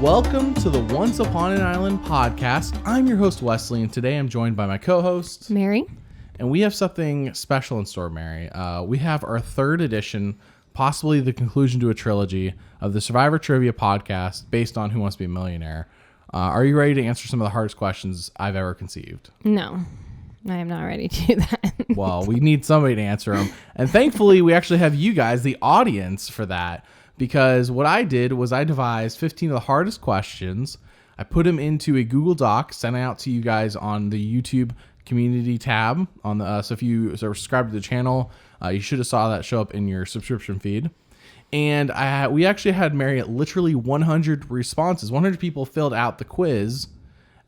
Welcome to the Once Upon an Island podcast. I'm your host, Wesley, and today I'm joined by my co-host, Mary. And we have something special in store, Mary. We have our third edition, possibly the conclusion to a trilogy, of the Survivor Trivia podcast based on Who Wants to Be a Millionaire. Are you ready to answer some of the hardest questions I've ever conceived? No, I am not ready to do that. Well, we need somebody to answer them. And thankfully, we actually have you guys, the audience, for that. Because what I did was I devised 15 of the hardest questions. I put them into a Google Doc, sent it out to you guys on the YouTube community tab. On the so if you subscribe to the channel, you should have saw that show up in your subscription feed. And we actually had Mary at literally 100 responses. 100 people filled out the quiz.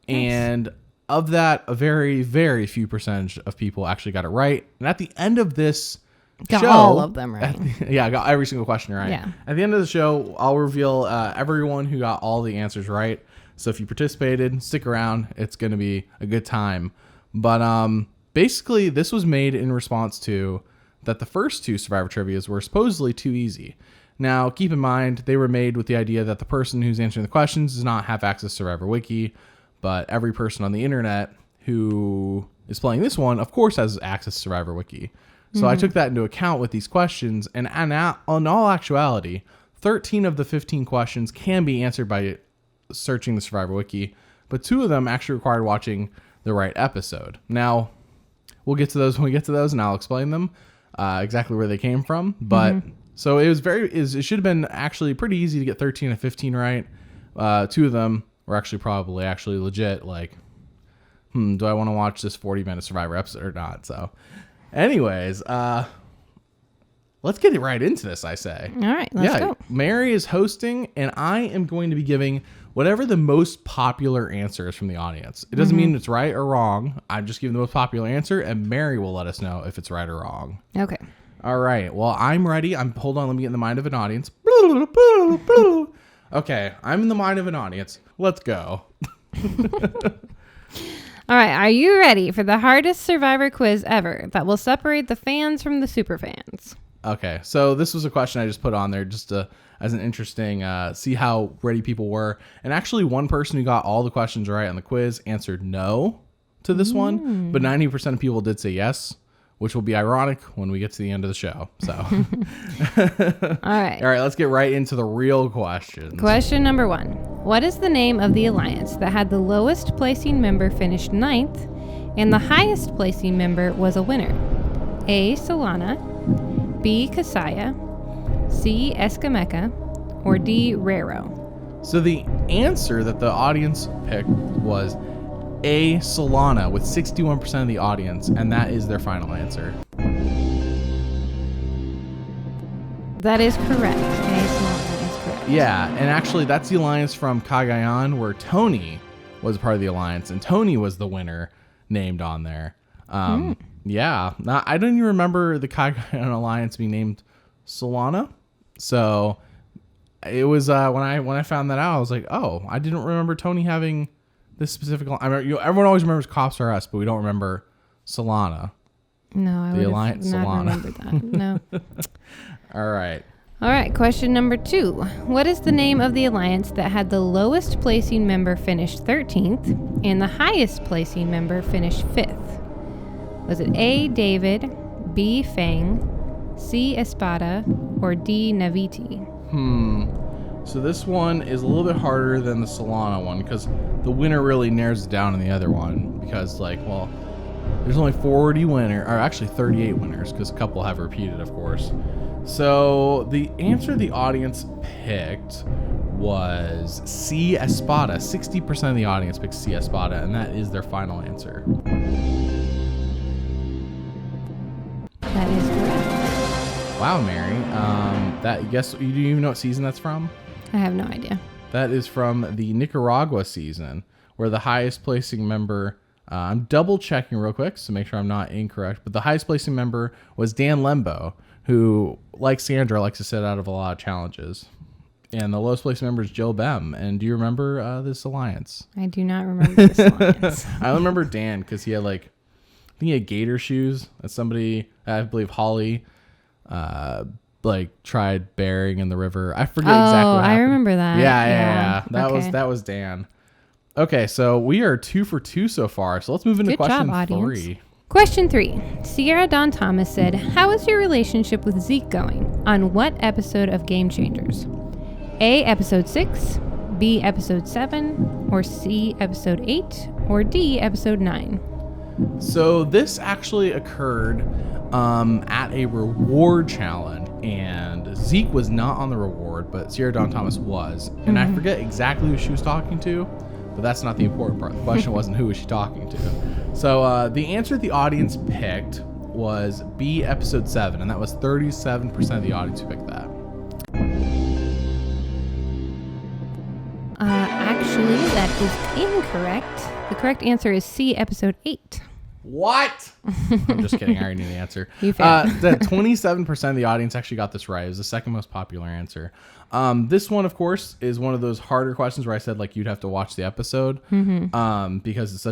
Nice. And of that, a very, very few percentage of people actually got it right. And at the end of this got show, all of them right. I got every single question right. Yeah. At the end of the show, I'll reveal everyone who got all the answers right. So if you participated, stick around. It's going to be a good time. But basically, this was made in response to that the first two Survivor Trivias were supposedly too easy. Now, keep in mind, they were made with the idea that the person who's answering the questions does not have access to Survivor Wiki, but every person on the internet who is playing this one, of course, has access to Survivor Wiki. So I took that into account with these questions, and in all actuality, 13 of the 15 questions can be answered by searching the Survivor Wiki, but 2 of them actually required watching the right episode. Now, we'll get to those when we get to those, and I'll explain them exactly where they came from. But so it should have been actually pretty easy to get 13 of 15 right. 2 of them were actually probably legit. Like, do I want to watch this 40-minute Survivor episode or not? So. Anyways, let's get right into this, I say. All right, let's go. Mary is hosting, and I am going to be giving whatever the most popular answer is from the audience. It doesn't mean it's right or wrong. I'm just giving the most popular answer, and Mary will let us know if it's right or wrong. Okay. All right. Well, I'm ready. Hold on. Let me get in the mind of an audience. Okay. I'm in the mind of an audience. Let's go. All right, are you ready for the hardest Survivor quiz ever that will separate the fans from the super fans? Okay, so this was a question I just put on there just as an interesting, see how ready people were. And actually, one person who got all the questions right on the quiz answered no to this one, but 90% of people did say yes, which will be ironic when we get to the end of the show. So, All right, let's get right into the real questions. Question number 1. What is the name of the alliance that had the lowest placing member finish 9th and the highest placing member was a winner? A. Solana, B. Kasaya, C. Escameca, or D. Rero? So the answer that the audience picked was A. Solana with 61% of the audience, and that is their final answer. That is correct. A. Solana is correct. Yeah, and actually that's the alliance from Cagayan where Tony was part of the alliance, and Tony was the winner named on there. Yeah, I don't even remember the Cagayan alliance being named Solana. So it was when I found that out, I was like, oh, I didn't remember Tony having this specific. I remember, everyone always remembers Cops R Us, but we don't remember Solana. No, I would Alliance not Solana. remembered that. No. All right. All right, question number 2. What is the name of the alliance that had the lowest placing member finish 13th and the highest placing member finish 5th? Was it A. David, B. Fang, C. Espada, or D. Naviti? So this one is a little bit harder than the Solana one because the winner really narrows it down in the other one because, there's only 40 winners, or actually 38 winners because a couple have repeated, of course. So the answer the audience picked was C. Espada. 60% of the audience picked C. Espada, and that is their final answer. That is correct. Wow, Mary. Do you even know what season that's from? I have no idea. That is from the Nicaragua season, where the highest placing member, I'm double checking real quick to make sure I'm not incorrect, but the highest placing member was Dan Lembo, who, like Sandra, likes to sit out of a lot of challenges. And the lowest placed member is Jill Bem. And do you remember this alliance? I do not remember this alliance. I remember Dan because he had I think he had gator shoes. That's somebody, I believe Holly like tried burying in the river. I forget exactly what happened. I remember that. Yeah. Okay. That was Dan. Okay, so we are 2 for 2 so far. So let's move into Good question job, audience. 3. Question 3. Sierra Dawn Thomas said, "How is your relationship with Zeke going? On what episode of Game Changers? A, episode 6, B, episode 7, or C, episode 8, or D, episode 9? So this actually occurred at a reward challenge, and Zeke was not on the reward, but Sierra Dawn Thomas was. And I forget exactly who she was talking to, but that's not the important part. The question wasn't who was she talking to. So the answer the audience picked was B, episode 7, and that was 37% of the audience who picked that. Actually, that is incorrect. The correct answer is C, episode 8. What? I'm just kidding. I already knew the answer. You failed. The 27% of the audience actually got this right. It was the second most popular answer. This one, of course, is one of those harder questions where I said like you'd have to watch the episode because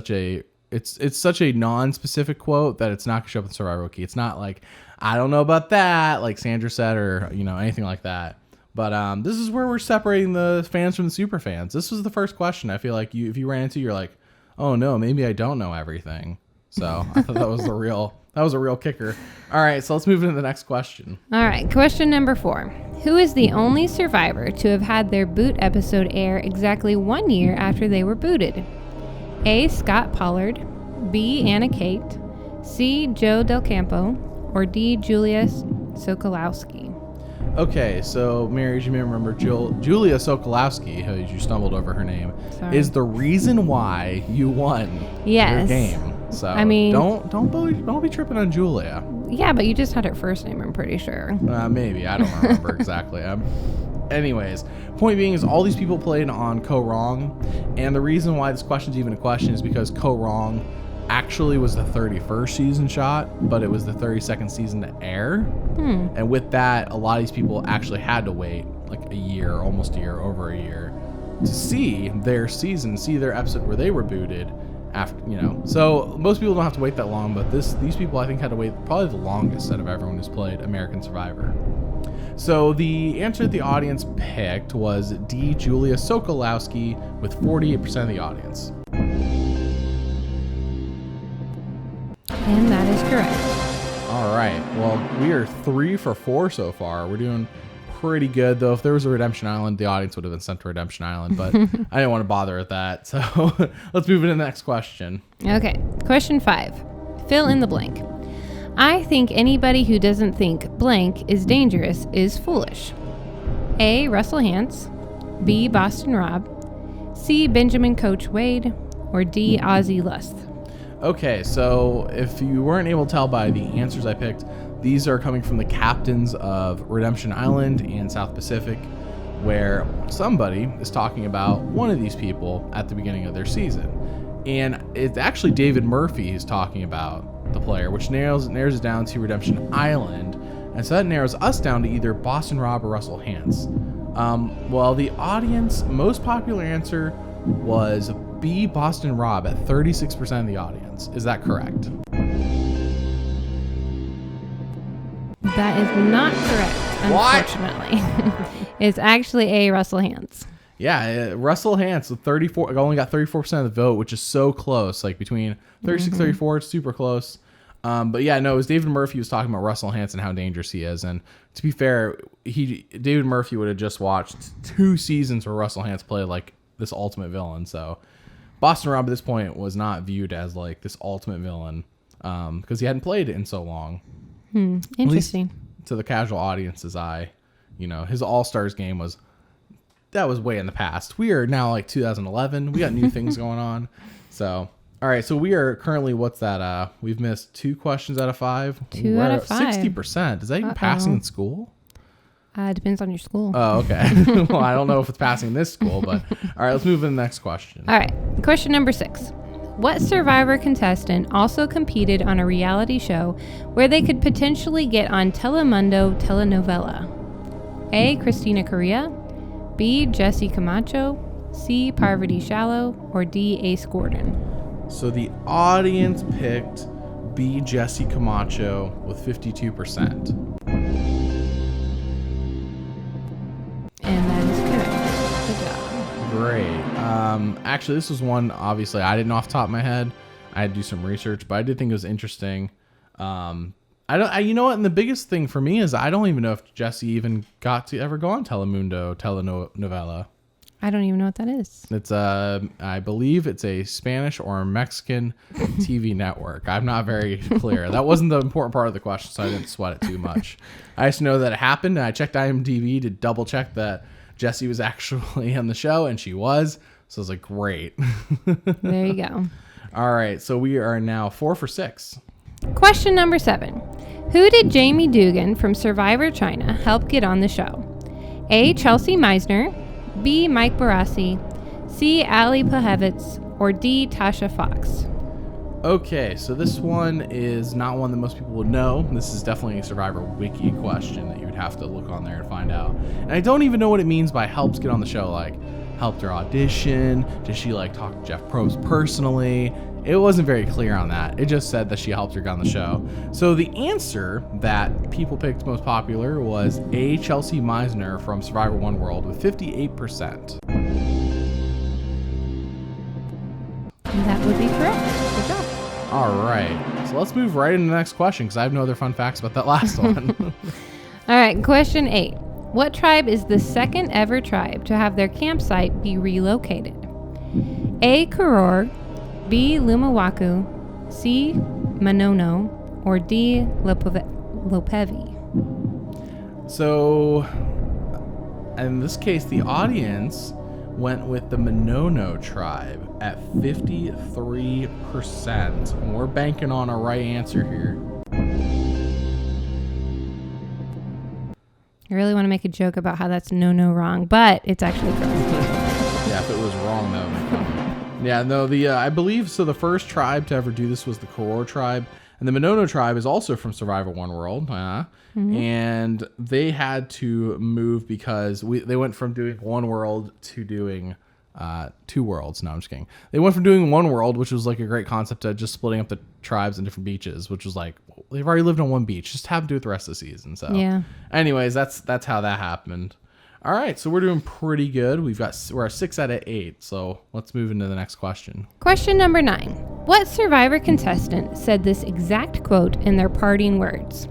it's such a non-specific quote that it's not gonna show up in Survivor Wiki. It's not like I don't know about that, like Sandra said, or anything like that. But this is where we're separating the fans from the super fans. This was the first question. I feel like if you ran into, you're like, oh no, maybe I don't know everything. So I thought that was a real kicker. All right, so let's move into the next question. All right, question number 4. Who is the only survivor to have had their boot episode air exactly 1 year after they were booted? A, Scott Pollard, B, Anna Kate, C, Joe Del Campo, or D, Julia Sokolowski? Okay, so Mary, as you may remember, Julia Sokolowski, who you stumbled over her name, is the reason why you won your game. So I mean, don't be tripping on Julia. Yeah, but you just had her first name, I'm pretty sure. Maybe, I don't remember exactly. Anyways, point being is all these people played on Co Wrong, and the reason why this question's even a question is because Co Wrong actually was the 31st season shot, but it was the 32nd season to air. And with that, a lot of these people actually had to wait like a year, almost a year, over a year, to see their season, see their episode where they were booted after, So most people don't have to wait that long, but these people I think had to wait probably the longest out of everyone who's played American Survivor. So the answer the audience picked was D, Julia Sokolowski, with 48% of the audience. And that is correct. All right. Well, we are 3 for 4 so far. We're doing pretty good, though. If there was a Redemption Island, the audience would have been sent to Redemption Island, but I didn't want to bother with that. So let's move into the next question. Okay. Question 5. Fill in the blank. I think anybody who doesn't think blank is dangerous is foolish. A, Russell Hantz, B, Boston Rob, C, Benjamin Coach Wade, or D, Ozzy Lust. Okay, so if you weren't able to tell by the answers I picked, these are coming from the captains of Redemption Island and South Pacific, where somebody is talking about one of these people at the beginning of their season. And it's actually David Murphy who's talking about the player, which narrows it down to Redemption Island. And so that narrows us down to either Boston Rob or Russell Hantz. Well, the audience most popular answer was B, Boston Rob, at 36% of the audience. Is that correct? That is not correct, unfortunately. It's actually A, Russell Hantz. Yeah, Russell Hantz with 34, only got 34% of the vote, which is so close. Like between 36 34, it's super close. But yeah, no, it was David Murphy was talking about Russell Hantz and how dangerous he is. And to be fair, David Murphy would have just watched 2 seasons where Russell Hantz played like this ultimate villain. So Boston Rob at this point was not viewed as like this ultimate villain because he hadn't played it in so long. Interesting. To the casual audience's eye, his All-Stars game was way in the past. We are now like 2011. We got new things going on. So, all right. So we are currently, what's that? We've missed 2 questions out of 5. 2 out of 5. 60%. Is that even passing in school? It depends on your school. Oh, okay. Well, I don't know if it's passing this school, but all right, let's move to the next question. All right. Question number 6. What Survivor contestant also competed on a reality show where they could potentially get on Telemundo telenovela? A, Christina Correa, B, Jesse Camacho, C, Parvati Shallow, or D, Ace Gordon? So the audience picked B, Jesse Camacho with 52%. Actually, this was one, obviously, I didn't know off the top of my head. I had to do some research, but I did think it was interesting. You know what? And the biggest thing for me is I don't even know if Jesse even got to ever go on Telemundo telenovela. I don't even know what that is. It's I believe it's a Spanish or Mexican TV network. I'm not very clear. That wasn't the important part of the question, so I didn't sweat it too much. I just know that it happened, and I checked IMDb to double check that Jessie was actually on the show, and she was. So I was like, great. There you go. All right, so we are now 4 for 6. Question number 7. Who did Jamie Dugan from Survivor China help get on the show? A. Chelsea Meissner, B. Mike Barassi, C. Ali Pahevitz, or D. Tasha Fox? Okay, so this one is not one that most people would know. This is definitely a Survivor Wiki question that you would have to look on there and find out. And I don't even know what it means by helps get on the show. Like, helped her audition? Did she like talk to Jeff Probst personally? It wasn't very clear on that. It just said that she helped her get on the show. So the answer that people picked most popular was A. Chelsea Meissner from Survivor One World with 58%. That would be correct. Good job. All right. So let's move right into the next question because I have no other fun facts about that last one. All right, question 8. What tribe is the second ever tribe to have their campsite be relocated? A. Kuror, B. Lumawaku, C. Manono, or D. Lopevi? So, in this case, the audience went with the Manono tribe at 53%. And we're banking on a right answer here. I really want to make a joke about how that's no wrong, but it's actually correct. Yeah, if it was wrong, that would be funny. Yeah, no, I believe so. The first tribe to ever do this was the Kuror tribe, and the Manono tribe is also from Survivor One World, and they had to move because they went from doing one world to doing 2 worlds. No, I'm just kidding. They went from doing one world, which was like a great concept, to just splitting up the tribes in different beaches, which was like they've already lived on one beach. Just have them do it the rest of the season. So, yeah. Anyways, that's how that happened. All right, so we're doing pretty good. We're at 6 out of 8. So let's move into the next question. Question number 9. What Survivor contestant said this exact quote in their parting words?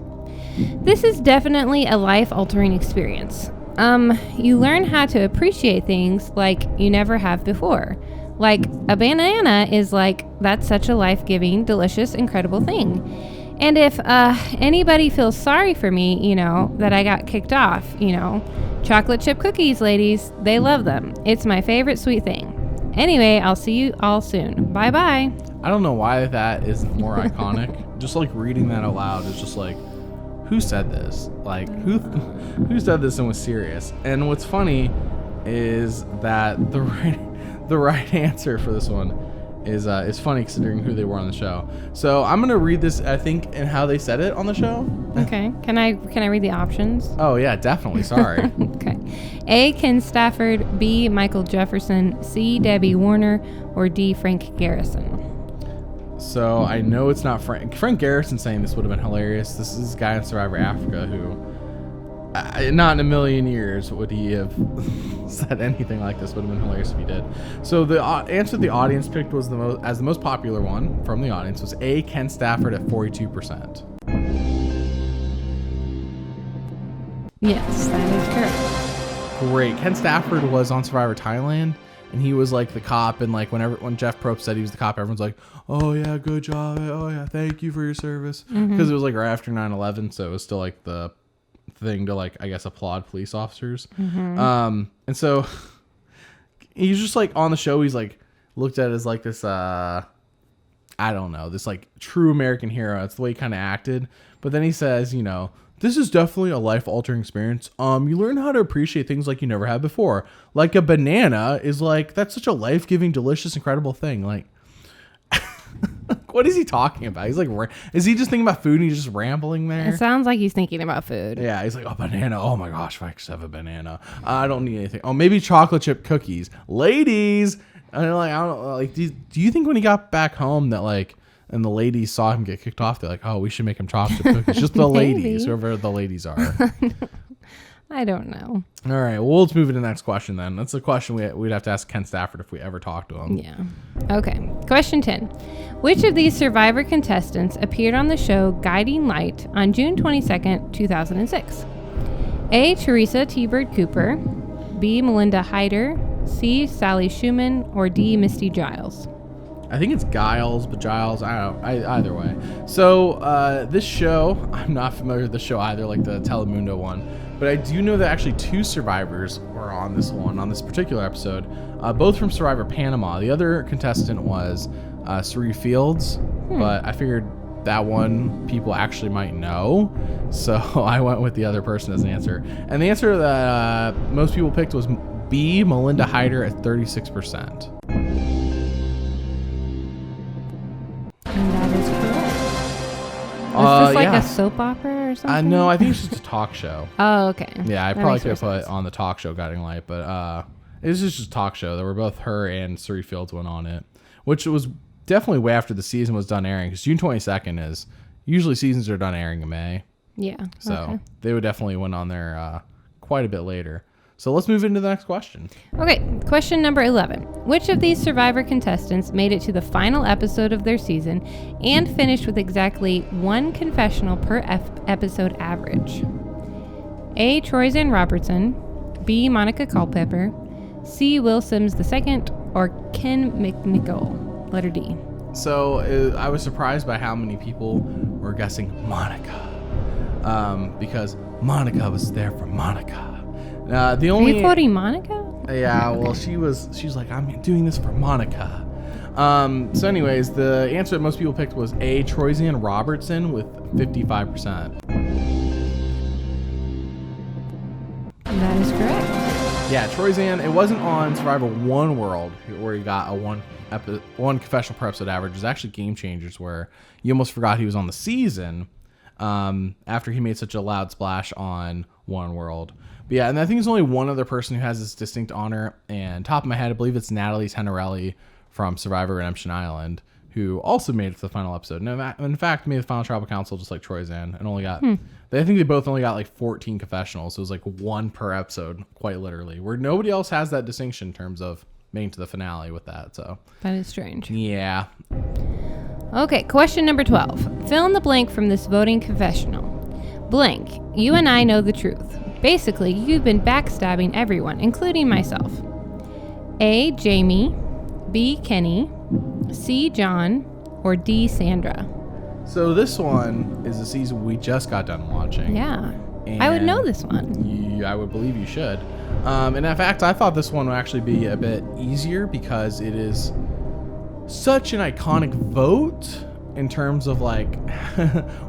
This is definitely a life-altering experience. You learn how to appreciate things like you never have before. Like a banana is like, that's such a life-giving, delicious, incredible thing. And if anybody feels sorry for me, that I got kicked off, chocolate chip cookies, ladies, they love them. It's my favorite sweet thing. Anyway, I'll see you all soon. Bye-bye. I don't know why that isn't more iconic. Just like reading that out loud is just like, who said this? Like, who said this and was serious? And what's funny is that the right answer for this one is funny considering who they were on the show. So I'm gonna read this, I think, and how they said it on the show. Okay. Can I read the options? Oh yeah, definitely. Sorry. Okay. A. Ken Stafford, B. Michael Jefferson, C. Debbie Warner, or D. Frank Garrison? So I know it's not Frank. Frank Garrison saying this would have been hilarious. This is a guy in Survivor Africa who, not in a million years would he have said anything like this. Would have been hilarious if he did. So the answer the audience picked was the most popular one from the audience was A. Ken Stafford at 42%. Yes, that is correct. Great. Ken Stafford was on Survivor Thailand, and he was like the cop. And like when Jeff Probst said he was the cop, everyone's like, "Oh yeah, good job. Oh yeah, thank you for your service." Because it was like right after 9/11, so it was still like the thing to like, I guess, applaud police officers. And so he's just like on the show. He's like looked at as like this, I don't know, this like true American hero. It's the way he kind of acted. But then he says, this is definitely a life-altering experience. You learn how to appreciate things like you never had before. Like a banana is like, that's such a life-giving, delicious, incredible thing. Like, what is he talking about? He's like, is he just thinking about food and he's just rambling there? It sounds like he's thinking about food. Yeah, he's like, oh, banana. Oh my gosh, if I just have a banana, I don't need anything. Oh, maybe chocolate chip cookies, ladies. And like, I don't like. Do you think when he got back home that like, and the ladies saw him get kicked off, they're like, oh, we should make him chocolate chip cookies. Just the ladies, whoever the ladies are. I don't know. All right, well, let's move to the next question then. That's a question we'd have to ask Ken Stafford if we ever talked to him. Yeah. Okay. Question 10. Which of these Survivor contestants appeared on the show Guiding Light on June 22nd, 2006? A. Teresa T. Bird Cooper, B. Melinda Hyder, C. Sally Schumann, or D. Misty Giles? I think it's Giles, but Giles, I don't know, either way. So this show, I'm not familiar with the show either, like the Telemundo one, but I do know that actually 2 survivors were on this particular episode, both from Survivor Panama. The other contestant was Suri Fields, but I figured that one people actually might know, so I went with the other person as an answer. And the answer that most people picked was B, Melinda Hyder at 36%. And that is correct. Was this like a soap opera or something? No, I think it's just a talk show. Oh, okay. Yeah, I That probably makes could have more put it sense. on the talk show Guiding Light, but it was just a talk show. There were both her and Suri Fields went on it, which was definitely way after the season was done airing, because June 22nd is usually seasons are done airing in May. Yeah. So okay. they would definitely went on there quite a bit later. So let's move into the next question. Okay, question number 11. Which of these Survivor contestants made it to the final episode of their season and finished with exactly 1 confessional per episode average? A. Troyzan Robertson, B. Monica Culpepper, C. Will Sims II, or Ken McNichol? Letter D. So I was surprised by how many people were guessing Monica, because Monica was there for Monica. The Are only you quoting Monica? Yeah, well, she's like, I'm doing this for Monica. So anyways, the answer that most people picked was A, Troyzan Robertson with 55%. That is correct. Yeah, Troyzan, it wasn't on Survivor One World where he got a one confessional per episode average. It was actually Game Changers where you almost forgot he was on the season after he made such a loud splash on One World. But yeah, and I think there's only one other person who has this distinct honor, and top of my head, I believe it's Natalie Tenorelli from Survivor Redemption Island, who also made it to the final episode. No, in fact, made the final tribal council just like Troyzan, and only got, I think they both only got like 14 confessionals, so it was like 1 per episode, quite literally, where nobody else has that distinction in terms of making to the finale with that, so. That is strange. Yeah. Okay, question number 12. Fill in the blank from this voting confessional. Blank, you and I know the truth. Basically, you've been backstabbing everyone, including myself. A. Jamie, B. Kenny, C. John, or D. Sandra? So this one is a season we just got done watching. Yeah. I would know this one. I would believe you should. And in fact, I thought this one would actually be a bit easier because it is such an iconic vote in terms of like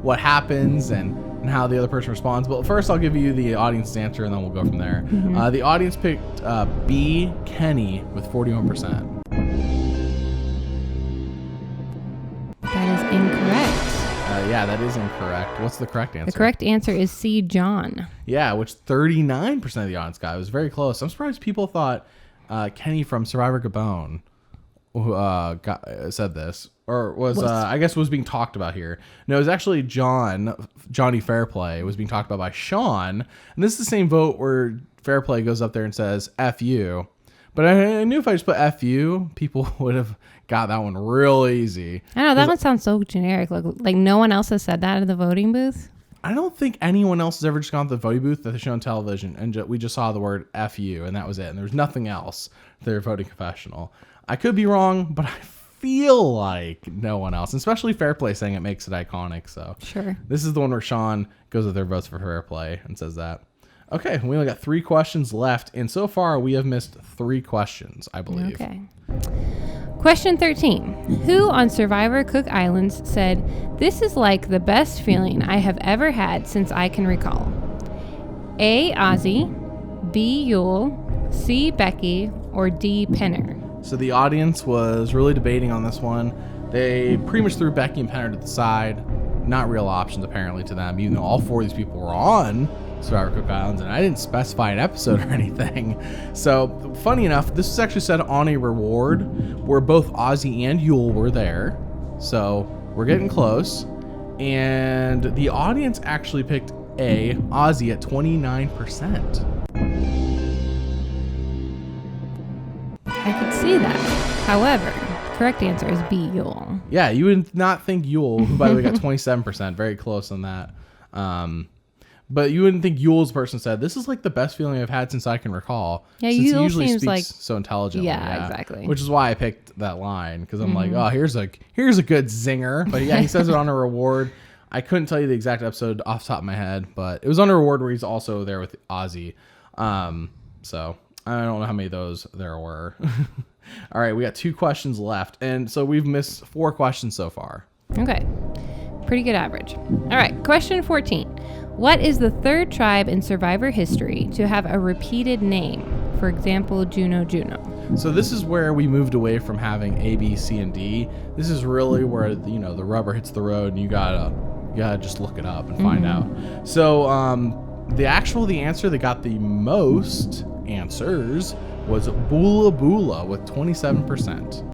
what happens and how the other person responds. But first I'll give you the audience answer and then we'll go from there. The audience picked B. Kenny with 41%. That is incorrect. Yeah, that is incorrect. What's the correct answer? The correct answer is C. John. Yeah, which 39% of the audience got. It was very close. I'm surprised people thought Kenny from Survivor Gabon said this, or was I guess was being talked about here. No, it was actually Johnny Fairplay was being talked about by Sean, and this is the same vote where Fairplay goes up there and says "F you," but I knew if I just put "F you," people would have got that one real easy. I know, that one sounds so generic. Like no one else has said that in the voting booth. I don't think anyone else has ever just gone to the voting booth that they show on television and we just saw the word "F you" and that was it, and there was nothing else. They're voting confessional. I could be wrong, but I feel like no one else, especially Fairplay saying it makes it iconic. So Sure. this is the one where Sean goes with their votes for Fairplay and says that. Okay, we only got 3 questions left, and so far we have missed 3 questions, I believe. Okay. Question 13. Who on Survivor Cook Islands said, "This is like the best feeling I have ever had since I can recall"? A. Ozzy, B. Yule, C. Becky, or D. Penner? So the audience was really debating on this one. They pretty much threw Becky and Penner to the side. Not real options apparently to them, even though all 4 of these people were on Survivor Cook Islands, and I didn't specify an episode or anything. So funny enough, this was actually said on a reward where both Ozzy and Yule were there. So we're getting close. And the audience actually picked A, Ozzy at 29%. I could see that. However, correct answer is B, Yule. Yeah, you would not think Yule, who by the way got 27%, very close on that. But you wouldn't think Yule's person said, this is like the best feeling I've had since I can recall. Yeah, since Yule he usually seems speaks like so intelligently. Yeah, exactly. Which is why I picked that line, because I'm like, oh, here's a good zinger. But yeah, he says it on a reward. I couldn't tell you the exact episode off the top of my head, but it was on a reward where he's also there with Ozzy. So I don't know how many of those there were. All right, we got 2 questions left, and so we've missed 4 questions so far. Okay. Pretty good average. All right, question 14. What is the 3rd tribe in Survivor history to have a repeated name? For example, Juno Juno. So this is where we moved away from having A, B, C, and D. This is really where, the rubber hits the road, and you gotta just look it up and find out. So the answer that got the most answers was Bula Bula with 27%.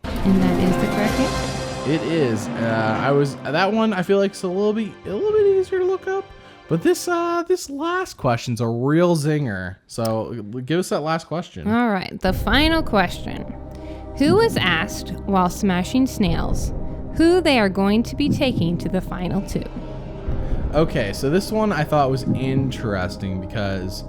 And that is the correct answer. It is. That one I feel like it's a little bit easier to look up, but this last question's a real zinger. So give us that last question. All right, the final question. Who was asked while smashing snails who they are going to be taking to the final 2? Okay, so this one I thought was interesting because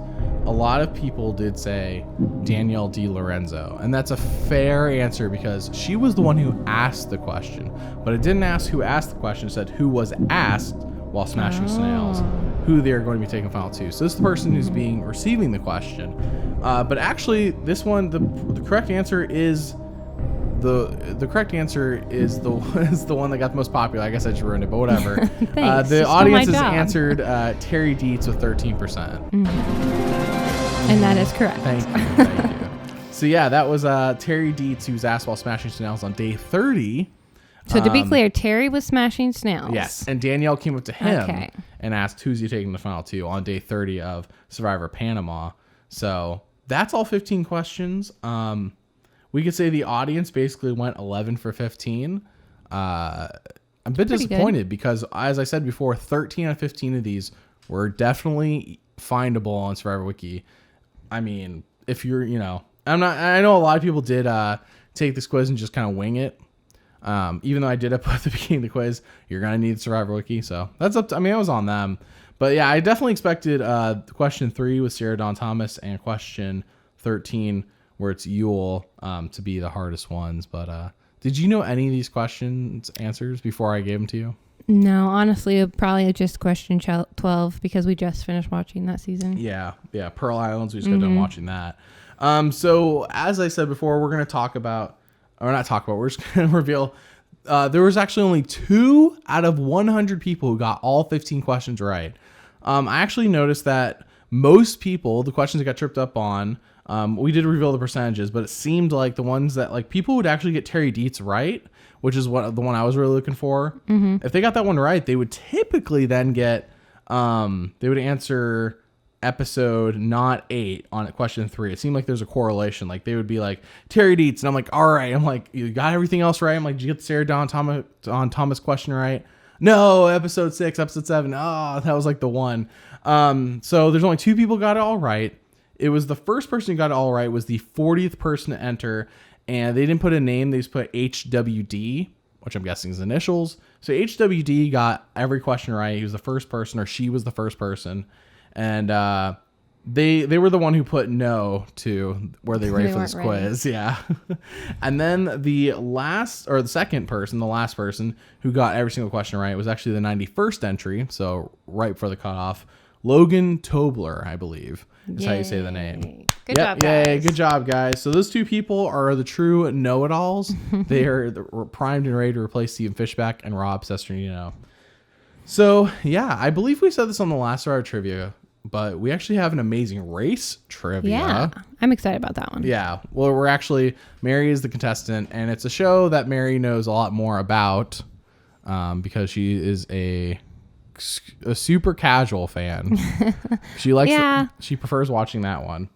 a lot of people did say Danielle DiLorenzo, and that's a fair answer because she was the one who asked the question, but it didn't ask who asked the question. It said who was asked while smashing snails who they are going to be taking final 2. So this is the person who's receiving the question. But actually, this one, the correct answer is the correct answer is the one that got the most popular. I guess I just ruined it, but whatever. The audience has answered Terry Dietz with 13%. And that is correct. Thank you. So yeah, that was Terry Dietz, who was asked while smashing snails on day 30. So to be clear, Terry was smashing snails. Yes, and Danielle came up to him and asked who's he taking the final 2 on day 30 of Survivor Panama. So that's all 15 questions. We could say the audience basically went 11 for 15. I'm a bit disappointed because, as I said before, 13 out of 15 of these were definitely findable on Survivor Wiki. I mean, if you're, I know a lot of people did take this quiz and just kind of wing it. Even though I did put at the beginning of the quiz, you're going to need Survivor Wiki. So that's up to, it was on them. But yeah, I definitely expected question 3 with Sarah Dawn Thomas and question 13 where it's Yule to be the hardest ones. But did you know any of these questions answers before I gave them to you? No, honestly, probably just question 12 because we just finished watching that season. Yeah. Pearl Islands, we just got done watching that. So as I said before, we're going to we're just going to reveal there was actually only 2 out of 100 people who got all 15 questions right. I actually noticed that most people, the questions that got tripped up on, we did reveal the percentages, but it seemed like the ones that people would actually get Terry Dietz right, which is the one I was really looking for. If they got that one right, they would typically then get, they would answer episode not 8 on question 3. It seemed like there's a correlation. Like they would be like Terry Dietz, and I'm like, all right. I'm like, you got everything else right? I'm like, did you get the Sarah Dawn Thomas question right? No, episode 6, episode 7. Oh, that was like the one. So there's only 2 people got it all right. It was the first person who got it all right was the 40th person to enter, and they didn't put a name. They just put HWD, which I'm guessing is initials. So HWD got every question right. He was the first person, or she was the first person. And they were the one who put no to were they ready for this quiz. Yeah. And then the last person who got every single question right was actually the 91st entry. So right before the cutoff, Logan Tobler, I believe is how you say the name. Good job, guys. Yay, good job, guys. So those 2 people are the true know-it-alls. They are primed and ready to replace Steven Fishback and Rob Sesternino. So yeah, I believe we said this on the last hour of trivia, but we actually have an amazing race trivia. Yeah, I'm excited about that one. Yeah. Well, Mary is the contestant, and it's a show that Mary knows a lot more about because she is a super casual fan. She likes she prefers watching that one.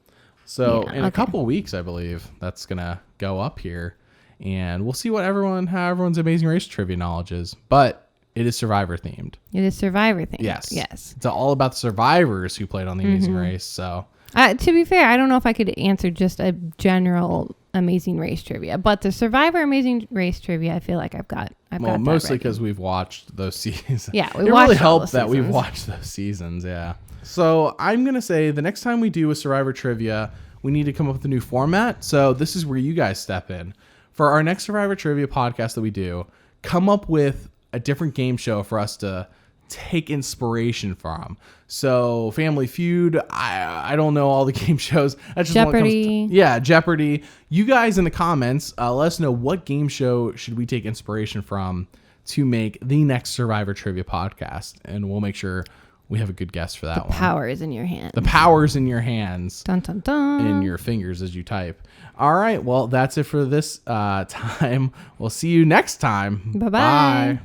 So in a couple weeks, I believe that's going to go up here, and we'll see how everyone's Amazing Race trivia knowledge is. But it is Survivor themed. It is Survivor themed. Yes. Yes. It's all about the survivors who played on The Amazing Race. So, To be fair, I don't know if I could answer just a general Amazing Race trivia, but the Survivor Amazing Race trivia, I feel like I've got mostly because we've watched those seasons. Yeah, it really helped that we've watched those seasons. Yeah. So I'm gonna say the next time we do a Survivor trivia, we need to come up with a new format. So this is where you guys step in. For our next Survivor trivia podcast that we do, come up with a different game show for us to take inspiration from. So Family Feud, I don't know all the game shows. That's just Jeopardy. Jeopardy. You guys in the comments, let us know what game show should we take inspiration from to make the next Survivor trivia podcast, and we'll make sure we have a good guest for that one. Power is in your hands. The power is in your hands. Dun, dun, dun. In your fingers as you type. All right. Well, that's it for this time. We'll see you next time. Bye-bye. Bye.